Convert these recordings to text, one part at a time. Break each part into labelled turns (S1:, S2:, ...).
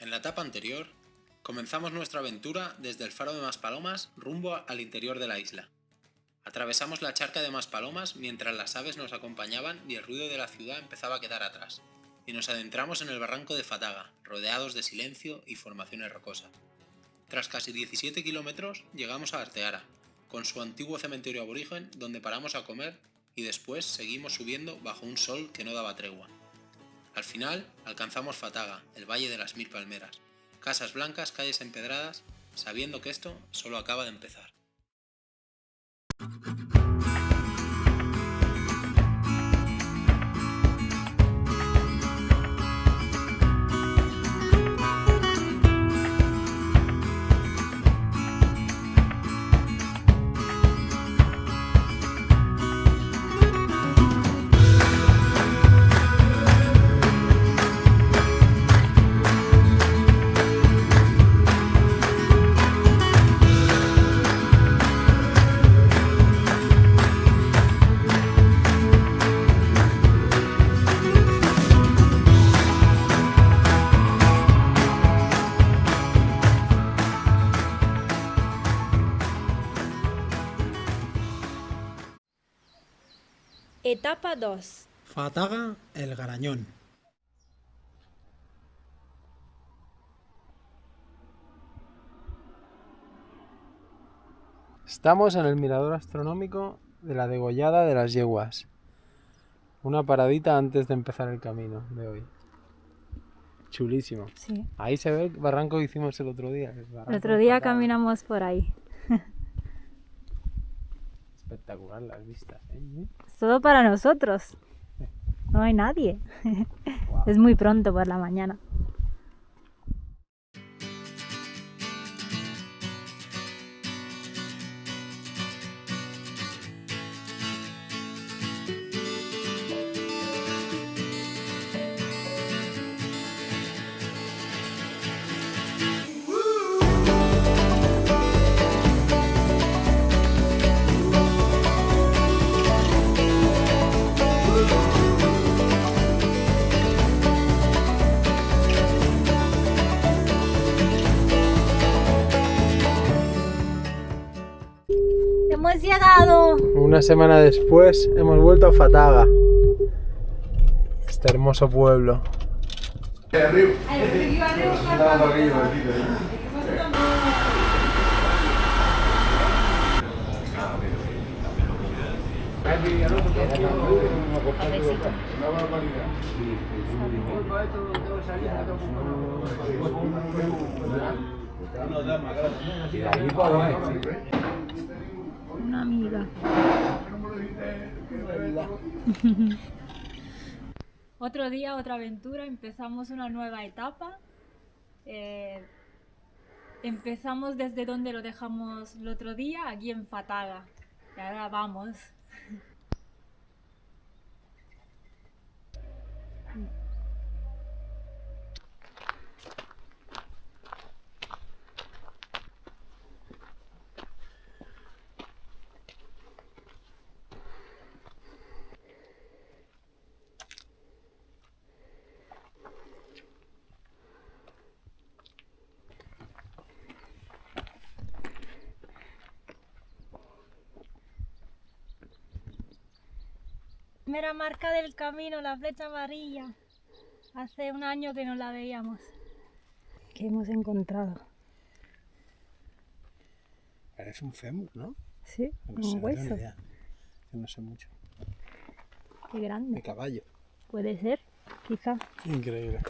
S1: En la etapa anterior, comenzamos nuestra aventura desde el faro de Maspalomas rumbo al interior de la isla. Atravesamos la charca de Maspalomas mientras las aves nos acompañaban y el ruido de la ciudad empezaba a quedar atrás, y nos adentramos en el barranco de Fataga, rodeados de silencio y formaciones rocosas. Tras casi 17 kilómetros llegamos a Arteara, con su antiguo cementerio aborigen donde paramos a comer y después seguimos subiendo bajo un sol que no daba tregua. Al final alcanzamos Fataga, el Valle de las Mil Palmeras, casas blancas, calles empedradas, sabiendo que esto solo acaba de empezar.
S2: Etapa 2.
S3: Fataga, el Garañón.
S4: Estamos en el mirador astronómico de la Degollada de las Yeguas. Una paradita antes de empezar el camino de hoy. Chulísimo.
S2: Sí.
S4: Ahí se ve el barranco que hicimos el otro día.
S2: El otro día caminamos por ahí.
S4: Espectacular las vistas, ¿eh?
S2: Es todo para nosotros. No hay nadie.
S4: Wow.
S2: Es muy pronto por la mañana. ¡Hemos llegado!
S4: Una semana después hemos vuelto a Fataga. Este hermoso pueblo.
S2: Una amiga. Otro día, otra aventura. Empezamos una nueva etapa. Empezamos desde donde lo dejamos el otro día, aquí en Fataga. Y ahora vamos. Primera marca del camino, la flecha amarilla. Hace un año que no la veíamos. ¿Qué hemos encontrado?
S4: Parece un fémur, ¿no?
S2: Sí,
S4: No sé,
S2: un
S4: no tengo
S2: hueso.
S4: ni idea. Yo no sé mucho.
S2: Qué
S4: De
S2: grande.
S4: caballo.
S2: Puede ser, quizá.
S4: Increíble.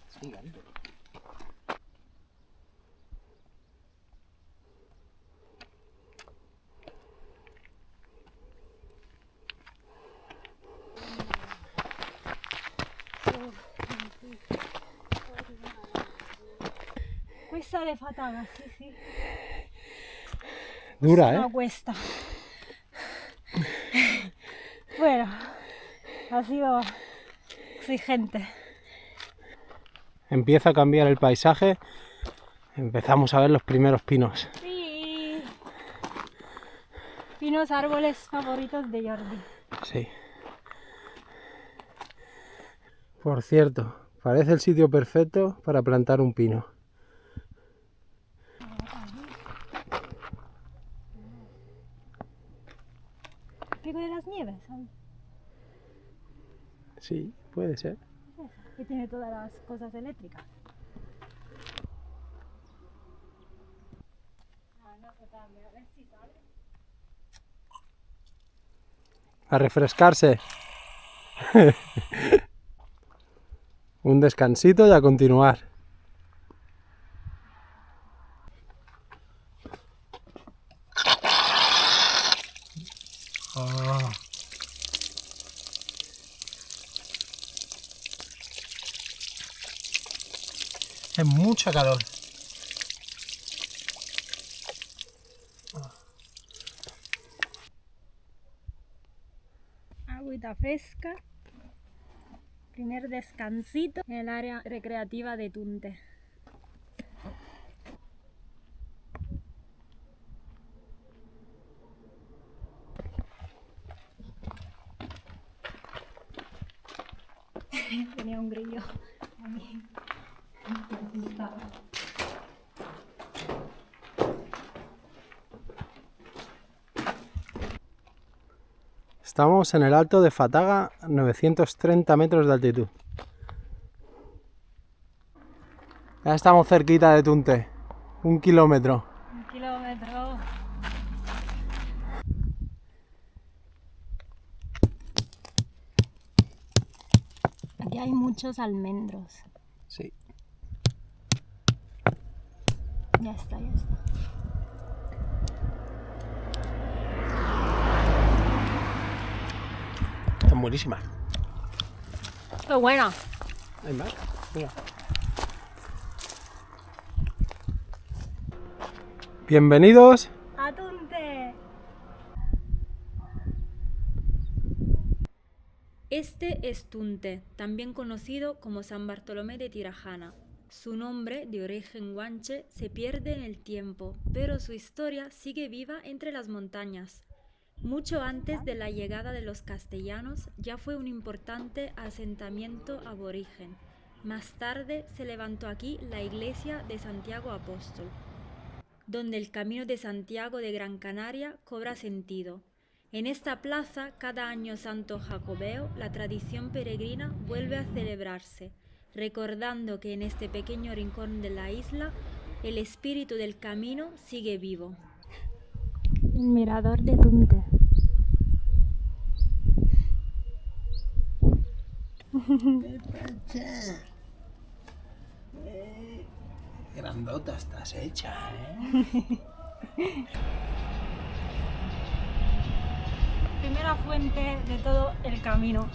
S4: Es gigante.
S2: Cuesta de Fataga, sí, sí.
S4: Dura,
S2: Una
S4: ¿eh?
S2: cuesta. Bueno, ha sido exigente.
S4: Empieza a cambiar el paisaje. Empezamos a ver los primeros pinos.
S2: Sí. Pinos, árboles favoritos de Jordi.
S4: Sí. Por cierto, Parece el sitio perfecto para plantar un pino.
S2: ¿Pico de las Nieves? ¿Sabes?
S4: Sí, puede ser.
S2: Que tiene todas las cosas eléctricas.
S4: A refrescarse. Un descansito y a continuar. Oh. Es mucha calor.
S2: Agüita fresca. Primer descansito en el área recreativa de Tunte. Tenía un grillo.
S4: Estamos en el alto de Fataga, 930 metros de altitud. Ya estamos cerquita de Tunte, 1 kilómetro.
S2: 1 kilómetro. Aquí hay muchos almendros.
S4: Sí.
S2: Ya está, ya está.
S4: Están buenísimas.
S2: ¡Qué buena!
S4: Hay más. Mira. Bienvenidos.
S2: ¡A Tunte!
S5: Este es Tunte, también conocido como San Bartolomé de Tirajana. Su nombre, de origen guanche, se pierde en el tiempo, pero su historia sigue viva entre las montañas. Mucho antes de la llegada de los castellanos, ya fue un importante asentamiento aborigen. Más tarde se levantó aquí la iglesia de Santiago Apóstol, donde el Camino de Santiago de Gran Canaria cobra sentido. En esta plaza, cada año santo jacobeo, la tradición peregrina vuelve a celebrarse, recordando que en este pequeño rincón de la isla, el espíritu del camino sigue vivo.
S2: El mirador de Tunte.
S4: Grandota estás hecha, ¿eh?
S2: Primera fuente de todo el camino.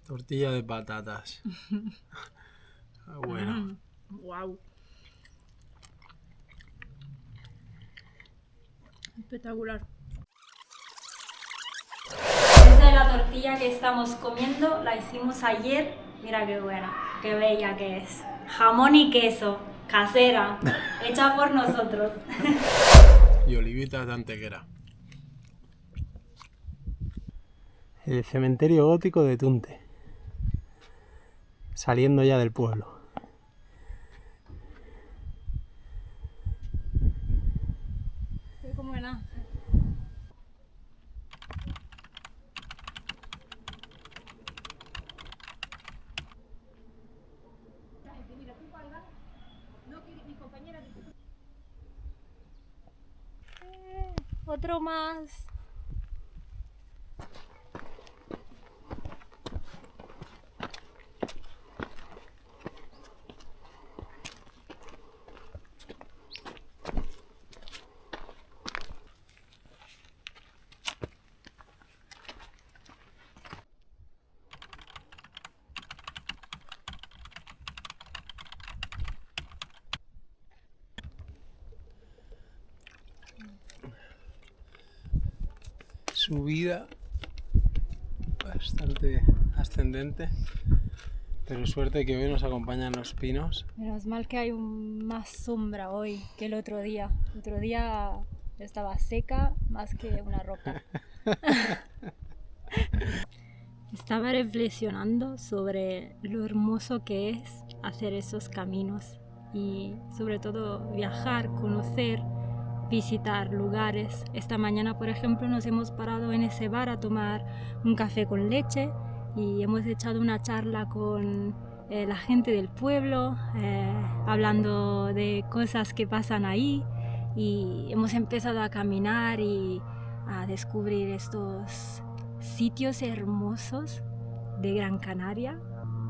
S4: Tortilla de patatas. Bueno.
S2: Wow. Espectacular. Esa es la tortilla que estamos comiendo, la hicimos ayer. Mira qué buena, qué bella que es. Jamón y queso, casera, hecha por nosotros.
S4: Y olivitas de Antequera. El cementerio gótico de Tunte. Saliendo ya del pueblo.
S2: Como el ángel. Otro más.
S4: Subida bastante ascendente, pero suerte que hoy nos acompañan los pinos.
S2: Menos mal que hay más sombra hoy que el otro día. El otro día estaba seca más que una roca. Estaba reflexionando sobre lo hermoso que es hacer esos caminos y sobre todo viajar, conocer, visitar lugares. Esta mañana, por ejemplo, nos hemos parado en ese bar a tomar un café con leche y hemos echado una charla con la gente del pueblo, hablando de cosas que pasan ahí, y hemos empezado a caminar y a descubrir estos sitios hermosos de Gran Canaria.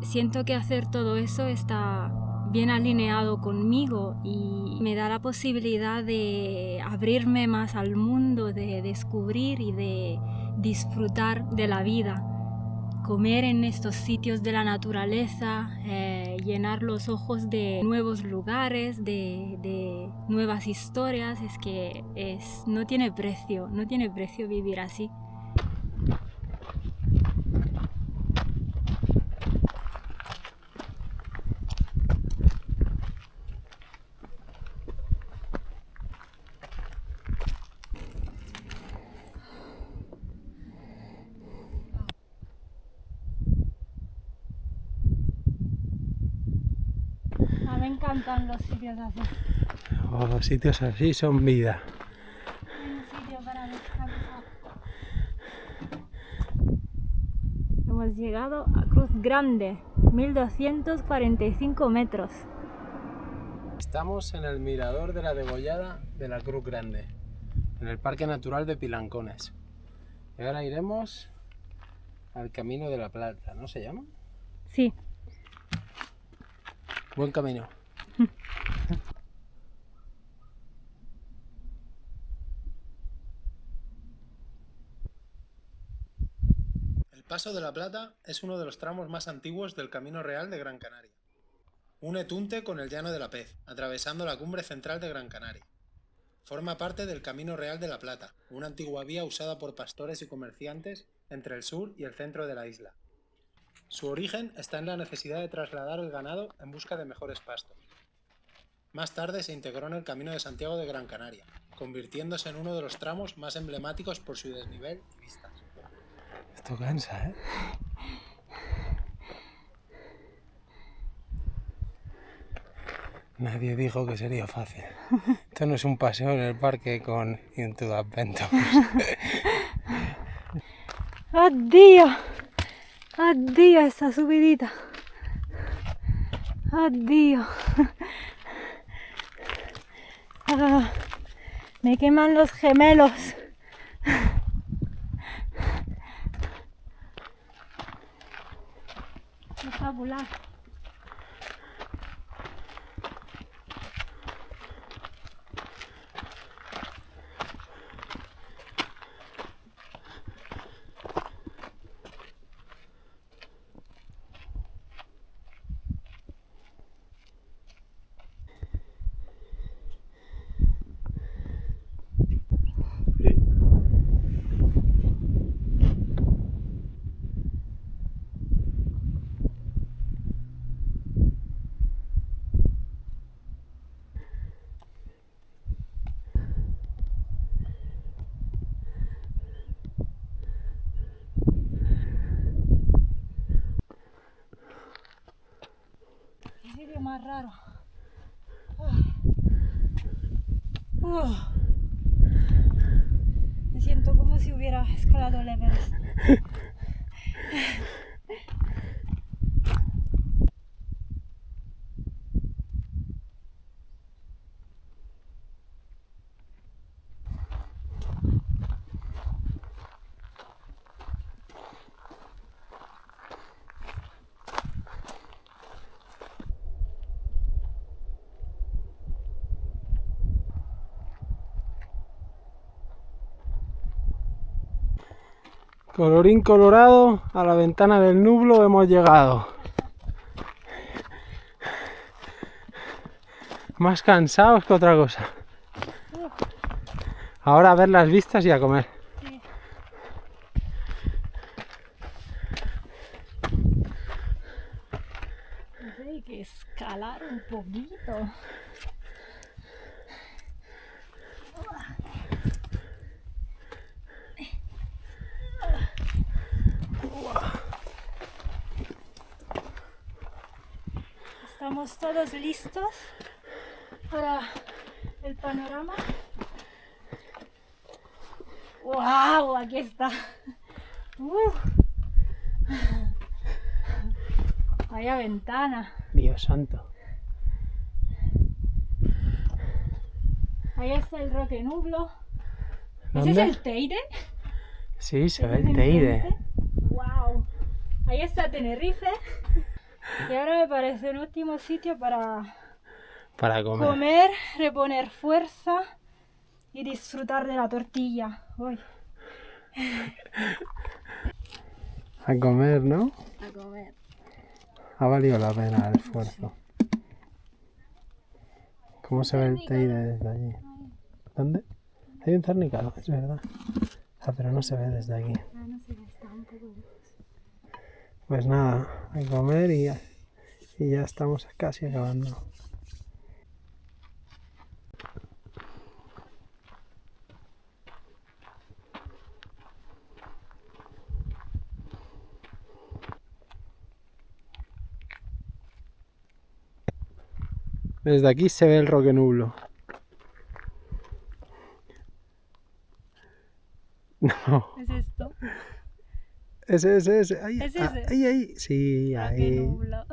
S2: Siento que hacer todo eso está bien alineado conmigo y me da la posibilidad de abrirme más al mundo, de descubrir y de disfrutar de la vida. Comer en estos sitios de la naturaleza, llenar los ojos de nuevos lugares, de nuevas historias, es que no tiene precio vivir así. Me encantan los sitios así.
S4: Los sitios así son vida.
S2: Un sitio para descansar. Hemos llegado a Cruz Grande, 1245 metros.
S4: Estamos en el mirador de la degollada de la Cruz Grande, en el Parque Natural de Pilancones. Y ahora iremos al Camino de la Plata, ¿no se llama?
S2: Sí.
S4: Buen camino.
S1: El Paso de la Plata es uno de los tramos más antiguos del Camino Real de Gran Canaria. Une Tunte con el Llano de la Pez, atravesando la cumbre central de Gran Canaria. Forma parte del Camino Real de la Plata, una antigua vía usada por pastores y comerciantes entre el sur y el centro de la isla. Su origen está en la necesidad de trasladar el ganado en busca de mejores pastos. Más tarde se integró en el Camino de Santiago de Gran Canaria, convirtiéndose en uno de los tramos más emblemáticos por su desnivel y vistas.
S4: Esto cansa, ¿eh? Nadie dijo que sería fácil. Esto no es un paseo en el parque con Into the Adventures.
S2: ¡Adiós! ¡Adiós esa subidita! ¡Adiós! Ah, me queman los gemelos. Espectacular. Qué sitio más raro. Me siento como si hubiera escalado el Everest.
S4: Colorín colorado, a la ventana del Nublo hemos llegado. Más cansados que otra cosa. Ahora a ver las vistas y a comer.
S2: Sí. Hay que escalar un poquito. Estamos todos listos para el panorama. ¡Wow! Aquí está. Vaya ventana.
S4: Dios santo.
S2: Ahí está el Roque Nublo.
S4: ¿Dónde?
S2: ¿Ese es el Teide?
S4: Sí, se ve el Teide.
S2: ¡Wow! Ahí está Tenerife. Y ahora me parece un último sitio para comer, reponer fuerza y disfrutar de la tortilla. Uy.
S4: A comer, ¿no?
S2: A comer.
S4: Ha valido la pena el esfuerzo. ¿Cómo se ve el Teide desde allí? ¿Dónde? Hay un cernical, es verdad. Ah, pero no se ve desde aquí.
S2: Ah, no se ve, está un poco lejos.
S4: Pues nada, a comer y ya estamos casi acabando. Desde aquí se ve el Roque Nublo. No.
S2: ¿Es esto?
S4: Ese. Ahí,
S2: ¿Es ese?
S4: ahí. Sí,
S2: Roque
S4: ahí.
S2: Nublo.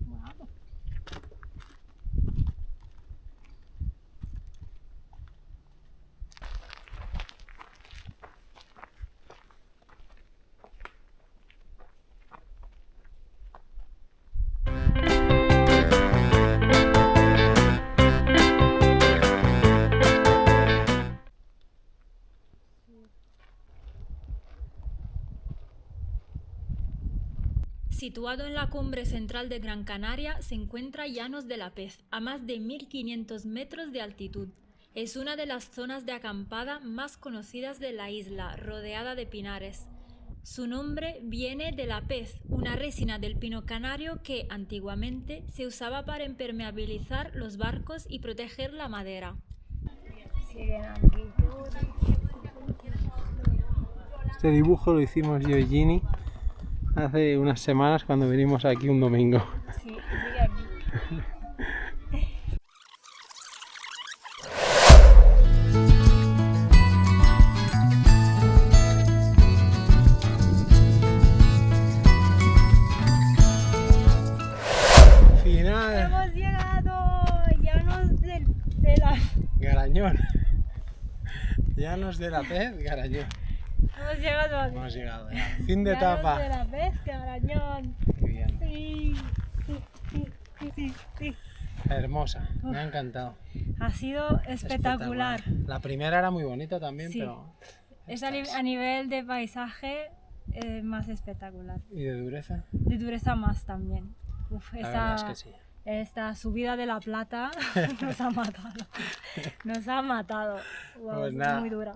S2: Wow.
S5: Situado en la cumbre central de Gran Canaria se encuentra Llanos de la Pez, a más de 1500 metros de altitud. Es una de las zonas de acampada más conocidas de la isla, rodeada de pinares. Su nombre viene de la pez, una resina del pino canario que antiguamente se usaba para impermeabilizar los barcos y proteger la madera.
S2: Siguen aquí.
S4: Este dibujo lo hicimos yo y Ginny hace unas semanas cuando vinimos aquí un domingo.
S2: Sí, sigue aquí.
S4: Final.
S2: Hemos llegado. Llanos de la...
S4: Garañón. Llanos de la Pez, Garañón.
S2: Hemos llegado aquí.
S4: Hemos llegado ya. Fin de
S2: Llanos
S4: etapa.
S2: de la Pez, Garañón.
S4: Qué bien.
S2: Sí.
S4: Hermosa. Me ha encantado.
S2: Ha sido espectacular.
S4: La primera era muy bonita también,
S2: Sí.
S4: pero...
S2: Es a nivel de paisaje más espectacular.
S4: ¿Y de dureza?
S2: De dureza más también. Uf,
S4: La verdad es que sí.
S2: Esta subida de la Plata nos ha matado. Nos ha matado. Wow,
S4: Pues nada.
S2: muy dura.